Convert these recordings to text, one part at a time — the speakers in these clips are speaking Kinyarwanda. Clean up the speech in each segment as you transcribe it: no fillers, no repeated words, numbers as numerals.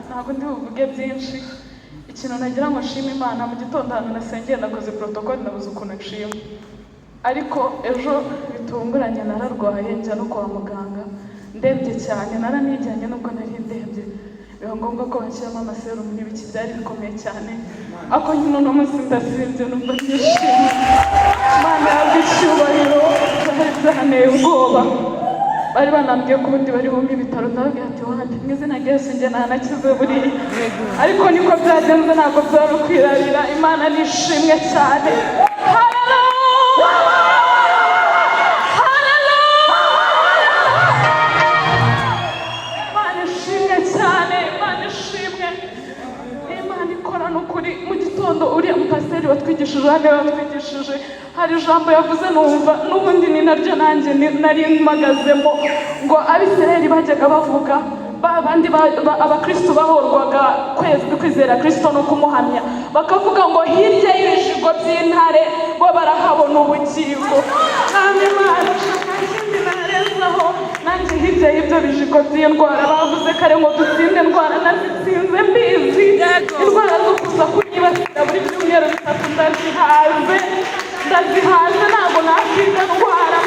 ntabwo ndi buvuge byinshi. Ikintu nagira ngo nshime Imana, mu gitondo ahantu nasengeye nakoze protocol nabuze ukuntu nshima, ariko ejo bitunguranye nararwaye njya no kwa muganga ndembye cyane, naranijyanye nubwo nari ndembye, biba ngombwa ko bashyiramo amaserumu n'ibiki, byari bikomeye cyane. Ako nyine uno munsi ndasinze numva nishimye, Imana yabwe icyubahiro, byari byanteye ubwoba. Bari banambwiye ko ubundi bari bumve ibitaro, ndababwira ati wahandi mu izina rya Yesu njye ntanakize buriya, ariko niko byagenze, ntabwo byari ukwirarira. Imana nishimwe cyane. Imana ishimwe cyane, Imana ishimwe, Imana ikora n'ukuri. Mu gitondo uriya mupasiteri watwigishije hano watwigishije, hari ijambo yavuze numva n'ubundi ni naryo nanjye nari mpagazemo, ngo Abisirayeli bajyaga bavuga, abandi abakristo bahorwaga kwizera Kristo no kumuhamya, bakavuga ngo hirya y'ibijigo by'intare bo barahabona ubugingo. Namwe Imana ushaka ikindi narezaho, nanjye hirya y'ibyo bijigo by'indwara bavuze kare ngo dutsinde indwara, nazitsinze mbizi. Indwara zo kuza kunyibasira buri byumweru bitatu ndazihaze, ntabwo nakwiga ndwara.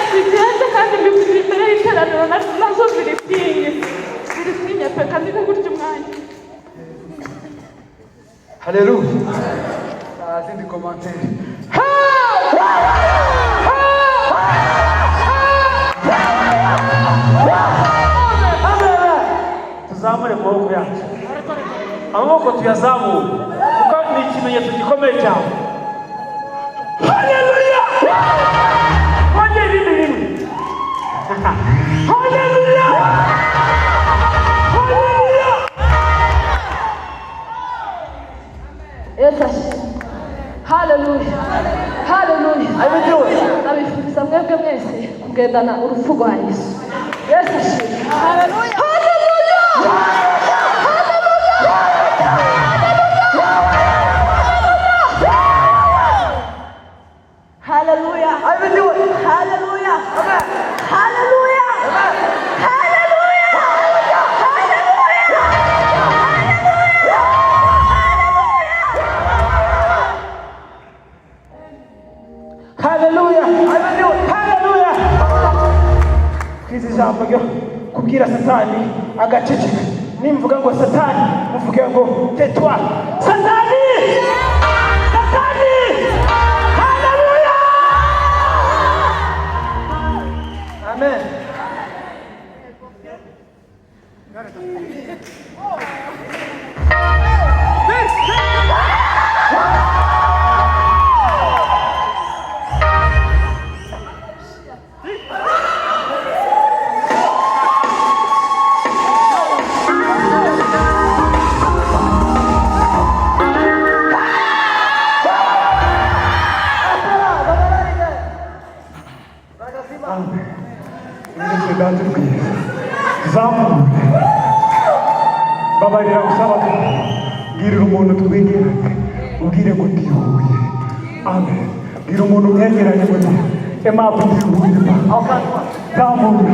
Sigende kandi mbibwira imbere y'iteraniro, nazo ziritinye pe, kandi ni gutya umwanya. Haleluya. Zindi komantere. Tuzamure amaboko yacu, amaboko tuyazamure kuko ni ikimenyetso gikomeye cyane. Haleluya. Hongera indi rimwe. Haleluya. Haleluya. Yesu ashimwe. Haleluya. Haleluya. Abifuriza mwebwe mwese kugendana urupfu rwa Yesu. Yesu ashimwe. Haleluya. Hallelujah. I will do it. Hallelujah. Amen. Hallelujah. Amen. Hallelujah. Hallelujah. I will do it. Hallelujah. Kwiza ijambo ryo kubwira Satani agaceceka. Nimvuga ngo Satani, muvuge ngo tetwa. Satani! Satani! Amen. Babarira usaba girira umuntu twegera ubwire ngo ndihuye. Amen. Gira umuntu mwegeranye ngo emapu ndihuye. Zamura.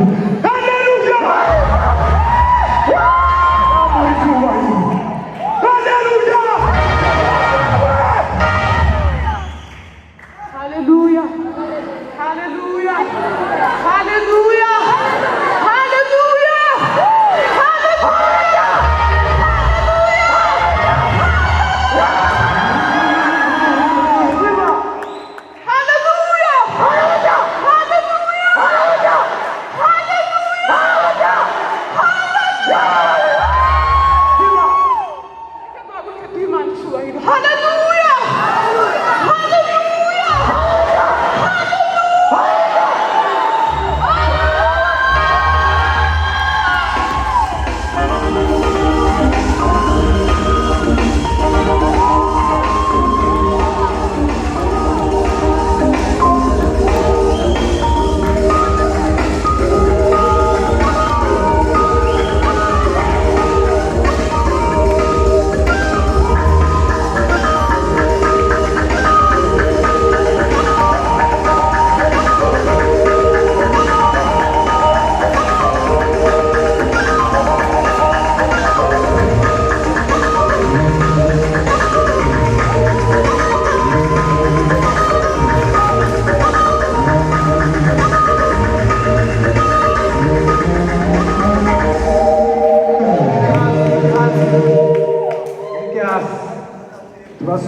Haleluya. Haleluya. Haleluya. Haleluya. Haleluya. Hallelujah!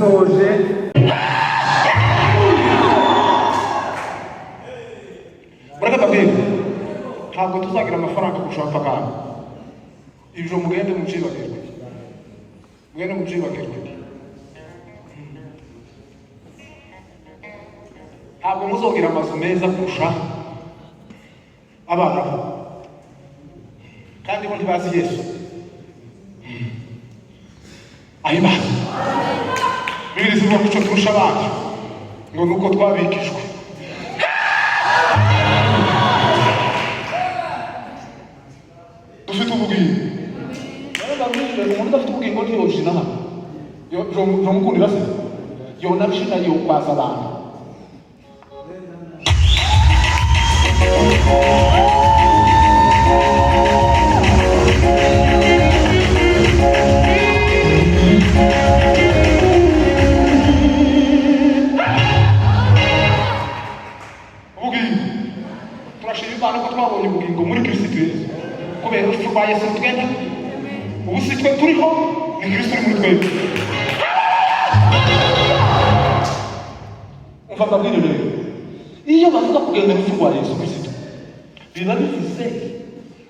turasoje. Mureka babiri ntabwo tuzagira amafaranga gushaka kandi ibyo mugende mucibagirwe, mugende mucibagirwe. Ntabwo muzogira amazu meza kurusha abana bo, kandi bo ntibazi Yesu. Ayibaza Bibiliya ivuga ko icyo turusha abandi ngo ni uko twabikijwe. Dufite ubugingo. Umuntu udafite ubugingo ntiyojina hano, yomukundira se, yonabishina yokwaza abantu. Ubugingo turashima Imana ko twabonye ubugingo muri Kristo Yesu, kubera urupfu rwa Yesu twenda ubu si twe turiho, ni Kristo uri muri twebwe. Umva mbabwire rero, iyo bavuga kugenda urupfu rwa Yesu Kristo biba bivuze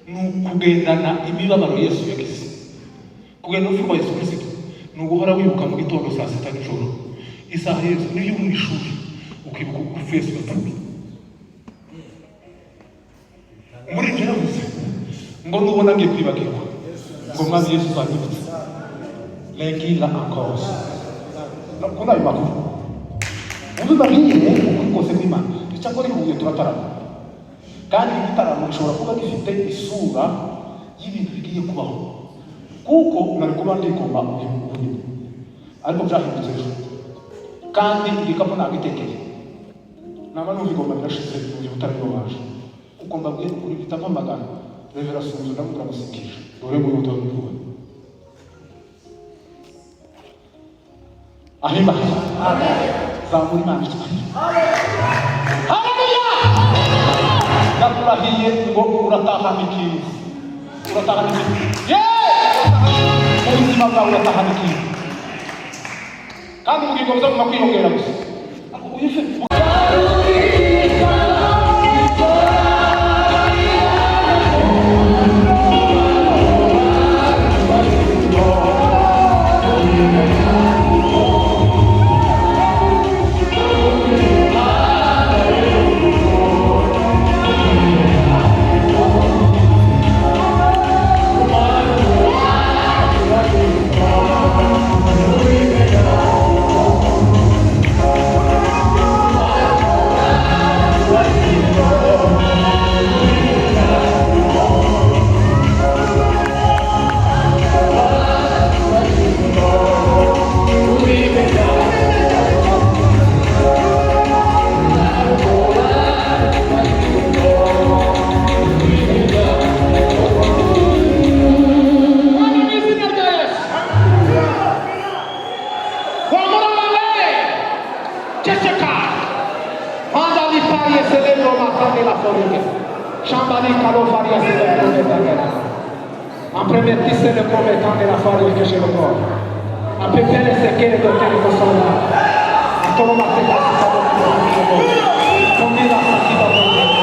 ni ukugendana imibabaro Yesu yagize. Kugenda urupfu rwa Yesu Kristo ni uguhora wibuka mu gitondo saa sita nijoro, isaha Yesu niyo uri mu ishuri ukibuka urupfu Yesu yapfuye. Muri ibyo yavuze ngo nubona ngiye kwibagirwa ngo mwami Yesu azanyibutse legila ankose nakunda ayo makuru ubuza nk'iye ukuri kose kw'Imana icyakora ihuye turatarama, kandi igitaramo gishobora kuba gifite isura y'ibintu bigiye kubaho, kuko nari kuba ndigomba ubunyuma ariko byahindutse ejo, kandi igikapu nagitekeye naba n'ubigomba birashize mu gihe utarabibabasha, kuko mbabwiye ukuri bitava amagana. Revera Sunzu ndamubwira musikisha dore muri uto bivuga ahimbaza zamura Imana cyane. Haleluya! Ndakurahiye ngo urataha ikintu, urataha ikintu, mu buzima bwawe urataha ikintu, kandi ubugingo buzaguma kwiyongera gusa. Ampremettisse le commettant della farina che c'è lo corpo. A pepere se che le dotte di persona. A tolo matte la si sa con la